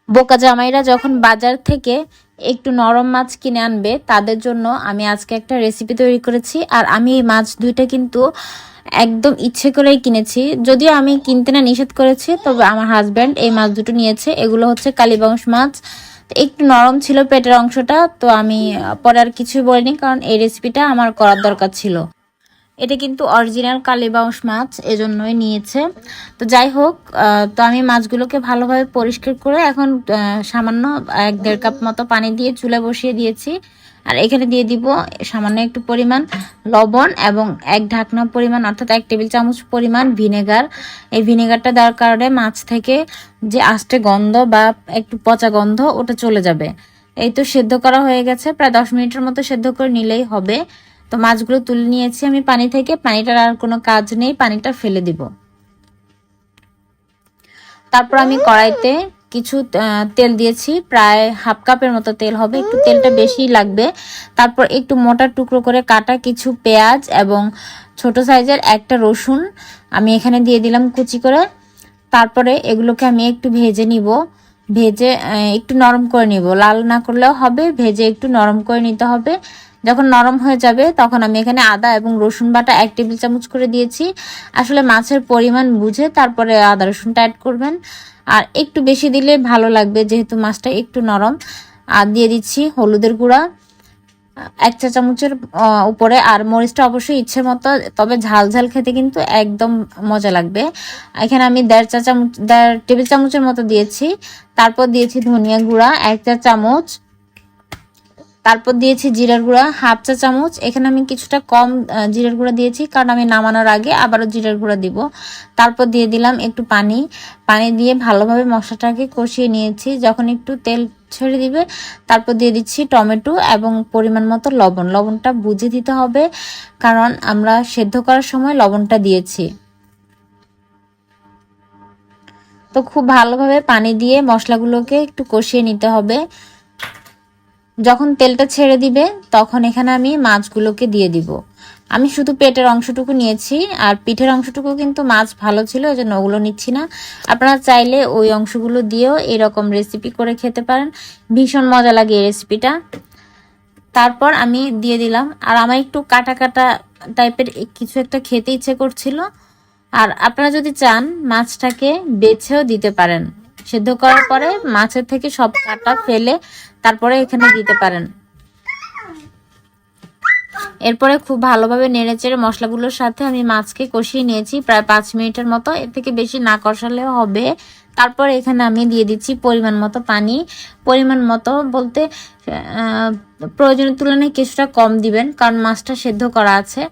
বোকা জামাইরা যখন বাজার থেকে একটু নরম মাছ কিনে আনবে তাদের জন্য আমি আজকে একটা রেসিপি তৈরি করেছি। আর আমি এই মাছ দুইটা কিন্তু একদম ইচ্ছে করেই কিনেছি, যদিও আমি কিনতে না নিষেধ করেছি, তবে আমার হাজব্যান্ড এই মাছ দুটো নিয়েছে। এগুলো হচ্ছে কালীবাউস মাছ। তো একটু নরম ছিল পেটের অংশটা, তো আমি পরে আর কিছুই বলিনি, কারণ এই রেসিপিটা আমার করার দরকার ছিল। এটা কিন্তু অরিজিনাল কালীবাউস মাছ, এজন্যই নিয়েছে। তো যাই হোক, তো আমি মাছগুলোকে ভালোভাবে পরিষ্কার করে এখন সামান্য 1-1.5 কাপ মতো পানি দিয়ে চুলা বসিয়ে দিয়েছি। আর এখানে দিয়ে দিব সামান্য একটু পরিমাণ লবণ এবং 1 ঢাকনা পরিমাণ অর্থাৎ 1 টেবিল চামচ পরিমাণ ভিনেগার। এই ভিনেগারটা দেওয়ার কারণে মাছ থেকে যে আষ্টে গন্ধ বা একটু পচা গন্ধ ওটা চলে যাবে। এই তো সেদ্ধ করা হয়ে গেছে, প্রায় 10 মিনিটের মতো সেদ্ধ করে নিলেই হবে। তো মাছগুলো তুলে নিয়েছি আমি পানি থেকে, পানিটার আর কোনো কাজ নেই, পানিটা ফেলে দিব। তারপর আমি কড়াইতে কিছু তেল দিয়েছি, প্রায় 1/2 কাপের মতো তেল হবে, একটু তেলটা বেশি লাগবে। তারপর একটু মোটা টুকরো করে কাটা কিছু পেঁয়াজ এবং ছোট সাইজের একটা রসুন আমি এখানে দিয়ে দিলাম কুচি করে। তারপরে এগুলোকে আমি একটু ভেজে নিব, ভেজে একটু নরম করে নিব, লাল না করলেও হবে, ভেজে একটু নরম করে নিতে হবে। যখন নরম হয়ে যাবে তখন আমি এখানে আদা এবং রসুন বাটা 1 টেবিল চামচ করে দিয়েছি। আসলে মাছের পরিমাণ বুঝে তারপরে আদা রসুনটা অ্যাড করবেন, আর একটু বেশি দিলে ভালো লাগবে যেহেতু মাছটা একটু নরম। আর দিয়ে দিচ্ছি হলুদের গুঁড়া 1 চা চামচের উপরে, আর মরিচটা অবশ্যই ইচ্ছে মতো, তবে ঝাল ঝাল খেতে কিন্তু একদম মজা লাগবে। এখানে আমি 1.5 টেবিল চামচের মতো দিয়েছি। তারপর দিয়েছি ধনিয়া গুঁড়া 1 চা চামচ। তারপর দিয়েছি জিরার গুঁড়া 1/2 চা চামচ। এখানে আমি কিছুটা কম জিরার গুঁড়া দিয়েছি, কারণ আমি নামানোর আগে আবারও জিরার গুঁড়া দিব। তারপর দিয়ে দিলাম একটু পানি, পানি দিয়ে ভালোভাবে মশলাটাকে কষিয়ে নিয়েছি। যখন একটু তেল ছেড়ে দিবে তারপর দিয়ে দিচ্ছি টমেটো এবং পরিমাণ মতো লবণ। লবণটা বুঝে দিতে হবে, কারণ আমরা সেদ্ধ করার সময় লবণটা দিয়েছি। তো খুব ভালোভাবে পানি দিয়ে মশলাগুলোকে একটু কষিয়ে নিতে হবে। যখন তেলটা ছেড়ে দিবে তখন এখানে আমি মাছগুলোকে দিয়ে দিব। আমি শুধু পেটের অংশটুকু নিয়েছি, আর পিঠের অংশটুকু কিন্তু মাছ ভালো ছিল, এজন্য ওগুলো নিচ্ছি না। আপনারা চাইলে ওই অংশগুলো দিয়েও এরকম রেসিপি করে খেতে পারেন, ভীষণ মজা লাগে এই রেসিপিটা। তারপর আমি দিয়ে দিলাম, আর আমার একটু কাটা কাটা টাইপের কিছু একটা খেতে ইচ্ছে করছিল। আর আপনারা যদি চান মাছটাকে বেছেও দিতে পারেন, সেদ্ধ করার পরে মাছের থেকে সব কাটা ফেলে তারপরে এখানে দিতে পারেন। এরপরে খুব ভালোভাবে নেড়েচেড়ে মশলাগুলোর সাথে আমি মাছকে কষিয়ে নিয়েছি প্রায় 5 মিনিটের মতো, এর থেকে বেশি না কষালেও হবে। তারপর এখানে আমি দিয়ে দিচ্ছি পরিমাণ মতো পানি। পরিমাণ মতো বলতে প্রয়োজনের তুলনায় কিছুটা কম দিবেন, কারণ মাছটা সেদ্ধ করা আছে,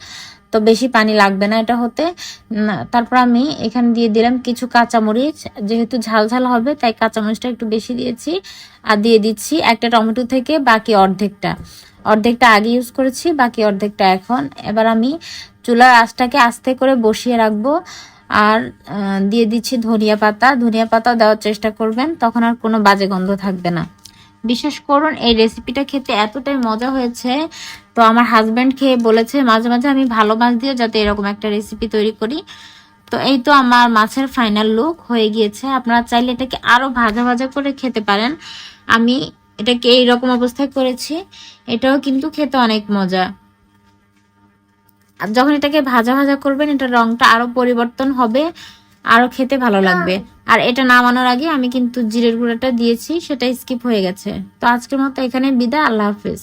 তো বেশি পানি লাগবে না এটা হতে। তারপর আমি এখানে দিয়ে দিলাম কিছু কাঁচামরিচ, যেহেতু ঝাল ঝাল হবে তাই কাঁচামরিচটা একটু বেশি দিয়েছি। আর দিয়ে দিচ্ছি একটা টমেটো থেকে বাকি অর্ধেকটা, অর্ধেকটা আগে ইউজ করেছি, বাকি অর্ধেকটা এখন। এবার আমি চুলার আঁচটাকে আস্তে করে বসিয়ে রাখবো। আর দিয়ে দিচ্ছি ধনিয়া পাতা। ধনিয়া পাতা দেওয়ার চেষ্টা করবেন, তখন আর কোনো বাজে গন্ধ থাকবে না। বিশ্বাস করুন এই রেসিপিটা খেতে এতটাই মজা হয়েছে, তো আমার হাজব্যান্ড খেয়ে বলেছে মাঝে মাঝে আমি ভালো মাছ দিয়ে যাতে এরকম একটা রেসিপি তৈরি করি। তো এই তো আমার মাছের ফাইনাল লুক হয়ে গিয়েছে। আপনারা চাইলে এটাকে আরো ভাজা ভাজা করে খেতে পারেন, আমি এটাকে এইরকম অবস্থায় করেছি। এটাও কিন্তু খেতে অনেক মজা। আর যখন এটাকে ভাজা ভাজা করবেন এটার রংটা আরো পরিবর্তন হবে, আরো খেতে ভালো লাগবে। আর এটা নামানোর আগে আমি কিন্তু জিরের গুঁড়াটা দিয়েছি, সেটা স্কিপ হয়ে গেছে। তো আজকের মতো এখানে বিদায়, আল্লাহ হাফেজ।